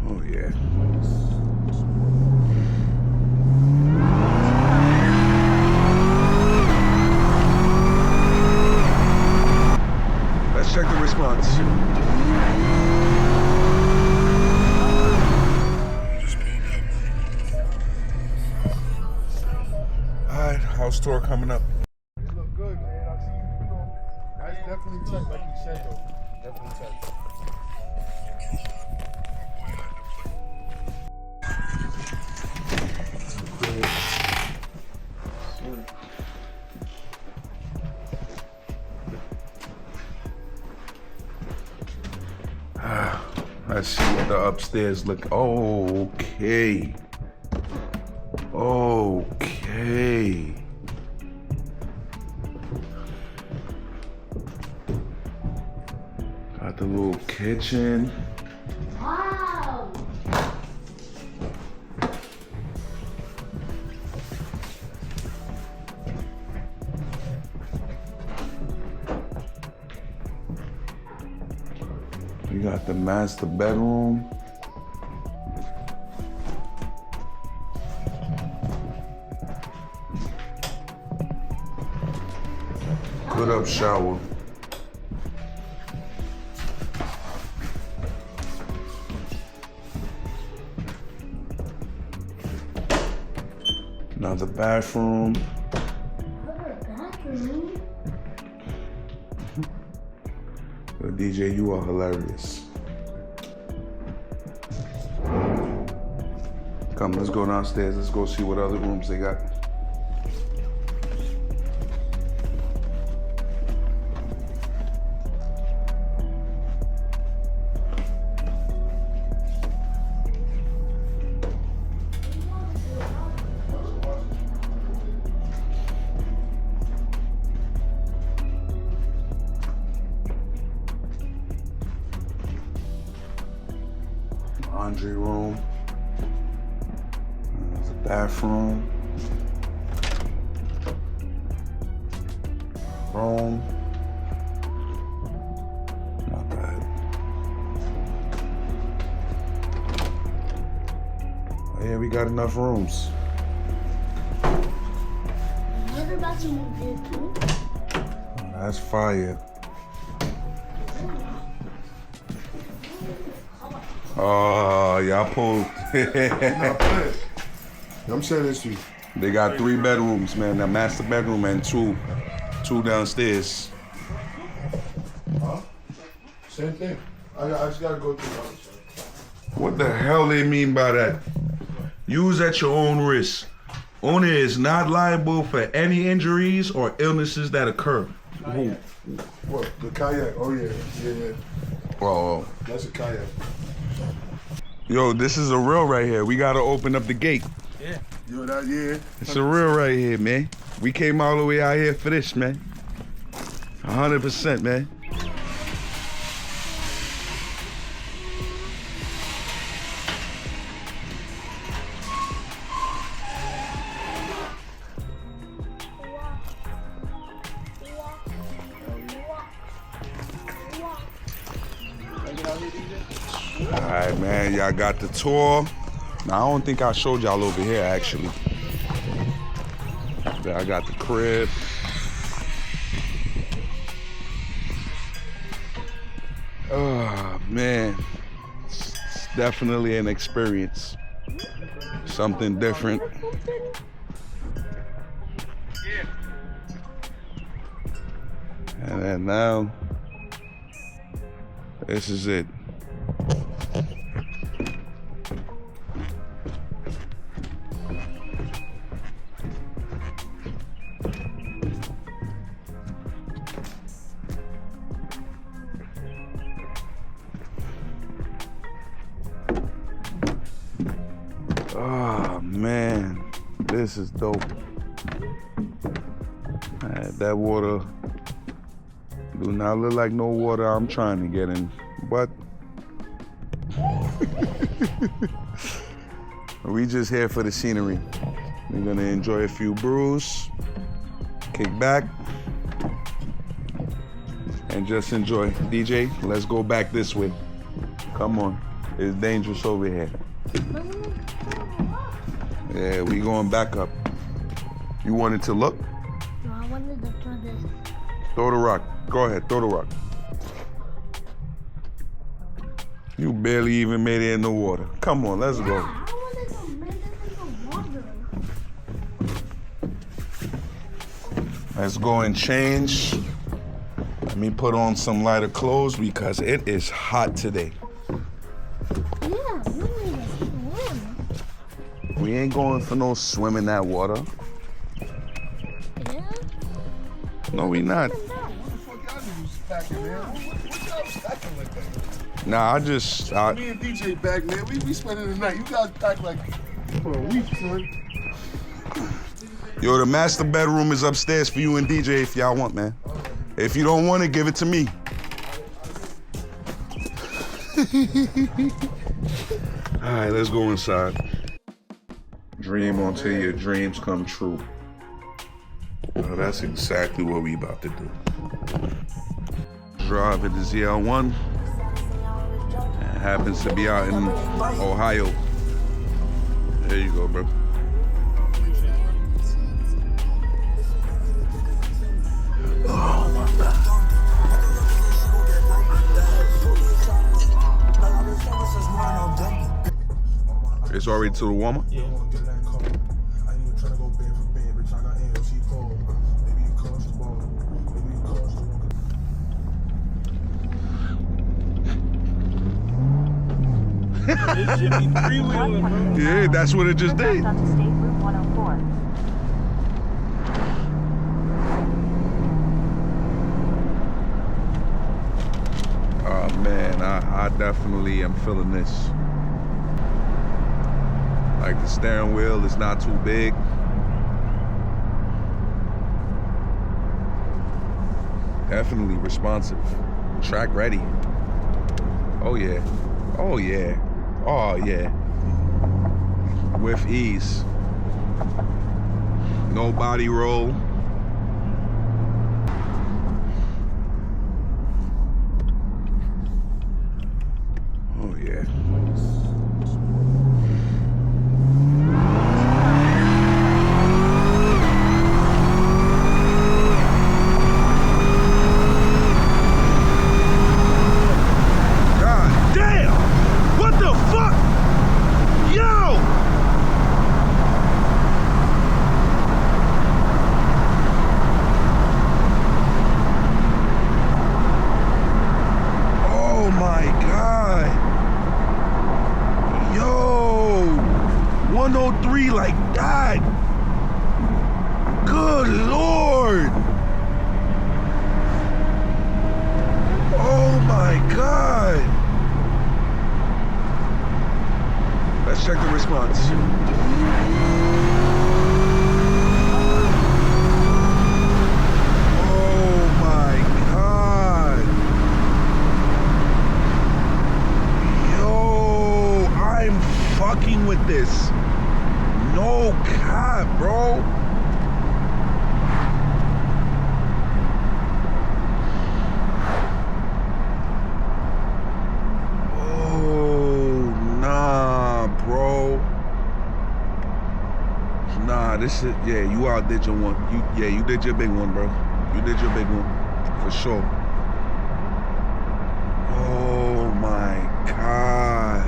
Oh yeah. Let's check the response. Alright, house tour coming up. You look good, man. I see you know. That's definitely tech, like you said, though. Definitely tech. Let's see what the upstairs look. Okay. Okay. Got the little kitchen. Wow. We got the master bedroom. Put up shower. Another bathroom. Yo, DJ, you are hilarious. Come, let's go downstairs. Let's go see what other rooms they got. Laundry room. There's a bathroom. Room. Not bad. Oh, yeah, we got enough rooms. What about you move here too? Oh, that's fire. Oh, y'all pulled. I'm saying this to you. They got 3 bedrooms, man. The master bedroom and two downstairs. Huh? Same thing. I just gotta go through the other side. What the hell they mean by that? Use at your own risk. Owner is not liable for any injuries or illnesses that occur. What? The kayak? Oh yeah, yeah. Oh, That's a kayak. yo, this is a real right here. We gotta open up the gate. Yeah. Yo, that yeah. It's a real right here, man. We came all the way out here for this, man. 100%, man. All right, man, y'all got the tour. Now, I don't think I showed y'all over here, actually. I got the crib. Oh, man. It's definitely an experience. Something different. And then now, this is it. Oh man, this is dope. That water do not look like no water I'm trying to get in, but we just here for the scenery. We're gonna enjoy a few brews, kick back, and just enjoy. DJ, let's go back this way. Come on. It's dangerous over here. Yeah, we going back up. You wanted to look? No, I wanted to throw this. Throw the rock. Go ahead, throw the rock. You barely even made it in the water. Come on, let's go. I wanted to make it in the water. Let's go and change. Let me put on some lighter clothes because it is hot today. Yeah, we need to swim. We ain't going for no swim in that water. Yeah? No, we not. What the fuck y'all niggas packing, man? What y'all packing like that? Nah, Me and DJ back, man. We spending the night. You guys pack like for a week, son. Yo, the master bedroom is upstairs for you and DJ if y'all want, man. If you don't want it, give it to me. All right, let's go inside. Dream until your dreams come true. Well, that's exactly what we about to do. Drive at the ZL1. It happens to be out in Ohio. There you go, bro. Oh my God. It's already to the warmer? Yeah. It should be three-wheeling, bro. Yeah, that's what it just did. Onto State Route 104. Oh man, I definitely am feeling this. Like the steering wheel is not too big. Definitely responsive. Track ready. Oh yeah. Oh yeah. Oh yeah. With ease. No body roll. Oh yeah. God damn! What the fuck? Yo! Oh my God. Yo, 103 like that. Good Lord. Oh my God. Let's check the response. Oh my God. Yo, I'm fucking with this. No cap, bro. Oh, nah, bro. Nah, this is, yeah, you outdid your one. You did your big one, bro. You did your big one, for sure. Oh my God.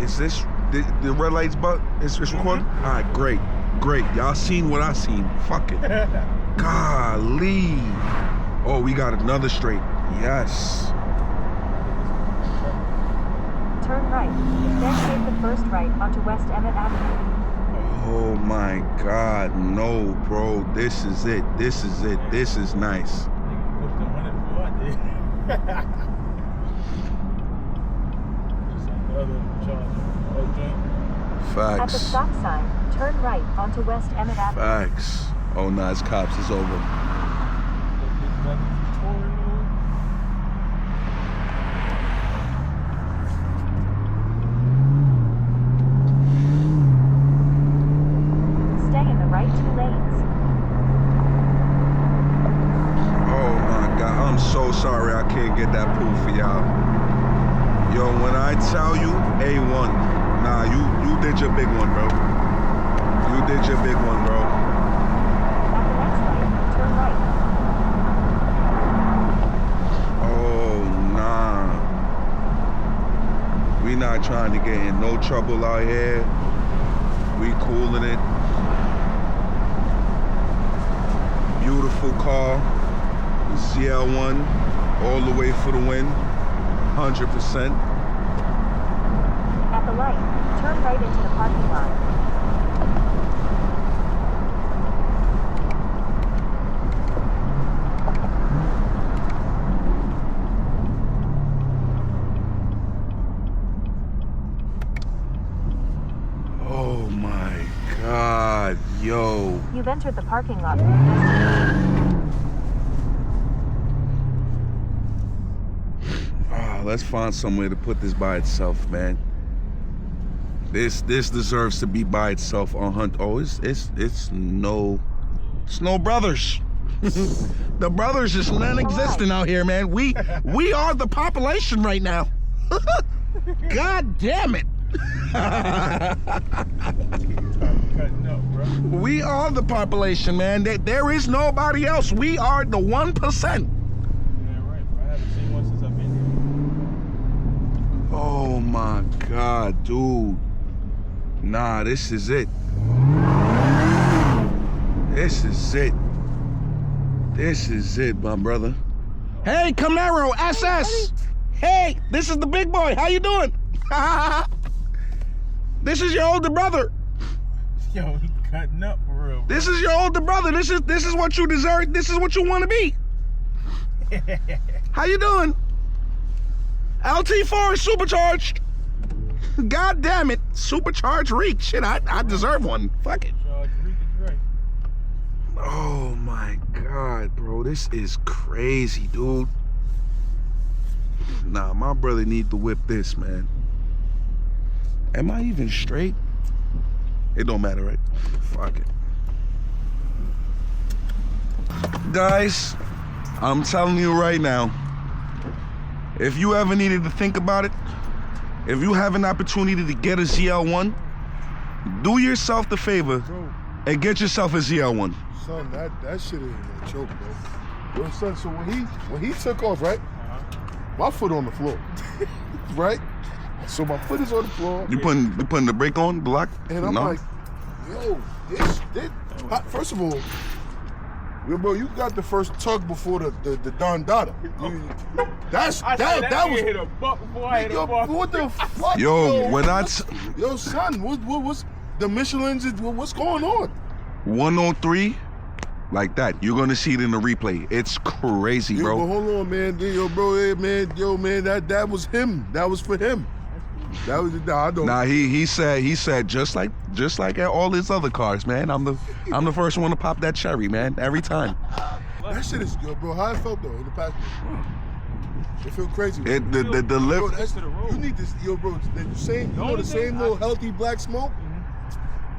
Is this, the red lights but it's recording? All right, great. Y'all seen what I seen. Fuck it. Golly. Oh, we got another straight. Yes. Turn right. Then take the first right onto West Emmett Avenue. Oh my God, no, bro. This is it. This is it. This is nice. Nigga, pushed the 104, I did. Just another charge. Okay. At the Facts. stop sign, turn right onto West Emmett Avenue. Facts. Oh, nah, it's cops. It's over. Stay in the right 2 lanes. Oh my God, I'm so sorry I can't get that pool for y'all. Yo, when I tell you A1, nah, you did your big one, bro. You did your big one, bro. At the next light, turn right. Oh, nah. We not trying to get in no trouble out here. We cooling it. Beautiful car. ZL1, all the way for the win. 100%. At the light, turn right into the parking lot. Oh my God, yo. You've entered the parking lot for your destination. Let's find somewhere to put this by itself, man. This deserves to be by itself on Hunt. Oh, it's no brothers. The brothers is non-existent out here, man. We are the population right now. God damn it. Cutting up, bro. We are the population, man. There is nobody else. We are the 1%. Yeah, right, bro. I haven't seen one since I've been here. Oh my God, dude. Nah, this is it. This is it. This is it, my brother. Hey, Camaro SS. Hey, this is the big boy. How you doing? This is your older brother. Yo, he cutting up for real, bro. This is your older brother. This is what you deserve. This is what you want to be. How you doing? LT4 is supercharged. God damn it. Supercharged reek. Shit, I deserve one. Fuck it. Charge Rick is right. Oh my God, bro. This is crazy, dude. Nah, my brother need to whip this, man. Am I even straight? It don't matter, right? Fuck it. Guys, I'm telling you right now, if you ever needed to think about it, if you have an opportunity to get a ZL1, do yourself the favor Bro, and get yourself a ZL1. son, that shit ain't no joke, bro. Yo, son, so when he took off, right? My foot on the floor, right? So my foot is on the floor. You putting the brake on, the lock? And I'm No. like, yo, this, first of all, yo, bro, you got the first tug before the Don Dada. That was hit a buck before I hit yo, a buck. what the fuck? Yo, when I Yo, son, what's the Michelin's? What's going on? 103, like that, you're gonna see it in the replay. It's crazy, Yo, but bro. hold on, man. Yo, bro, hey, man, that was him. That was for him. That was I don't. Nah, he said just like at all his other cars, man. I'm the first one to pop that cherry, man, every time. That shit is, yo, bro. How it felt though in the past? It feel crazy. The Bro, lift. that's, you need this, yo, bro. The same, the same little healthy black smoke,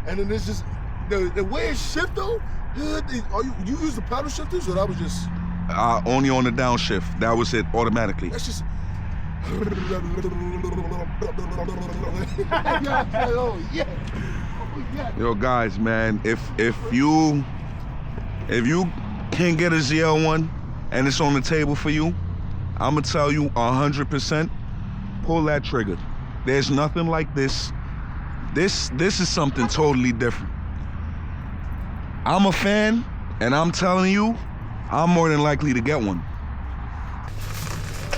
and then it's just the way it shift though. You use the paddle shifters, or that was just Only on the downshift. That was it automatically. that's just. Yo, guys, man, if you can't get a ZL1 and it's on the table for you, I'm gonna tell you 100%, pull that trigger. There's nothing like this. This is something totally different. I'm a fan, and I'm telling you, I'm more than likely to get one.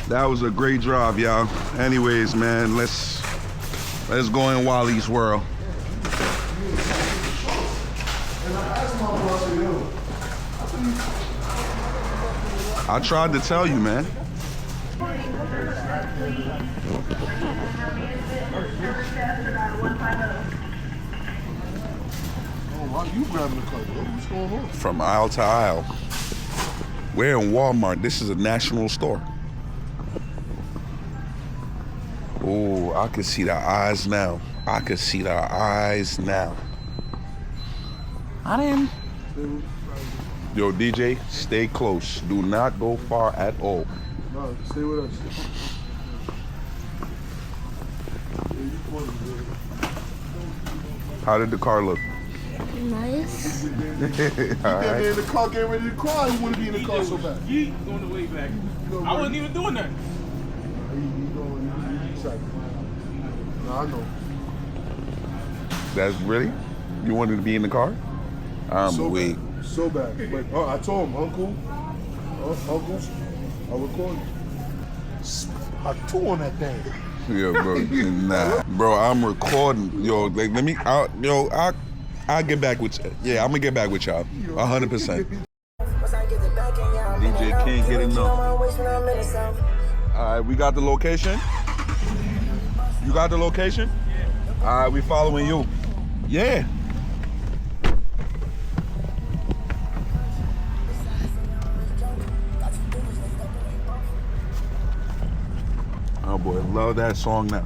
That was a great drive, y'all. Anyways, man, let's go in Wally's world. I tried to tell you, man. Why you grabbing the car? What's going on? From aisle to aisle. We're in Walmart. This is a national store. Oh, I can see the eyes now. I can see the eyes now. I didn't. Yo, DJ, stay close. Do not go far at all. No, stay with us. How did the car look? Nice. All That right. man in the car getting ready to cry. He wanted to be in the car so bad. He going the way back. I wasn't even doing nothing. No, I know. That's really? You wanted to be in the car? I'm So weak. bad. So bad. But I told him, Uncle, Uncles, I'll record you. A 2 on that thing. Yeah, bro. Nah, bro. I'm recording. Yo, like, let me. I'll get back with you. Yeah, I'm gonna get back with y'all. 100%. DJ can't get enough. All right, we got the location. You got the location? Yeah. All right, we following you. Yeah. Oh boy, love that song now.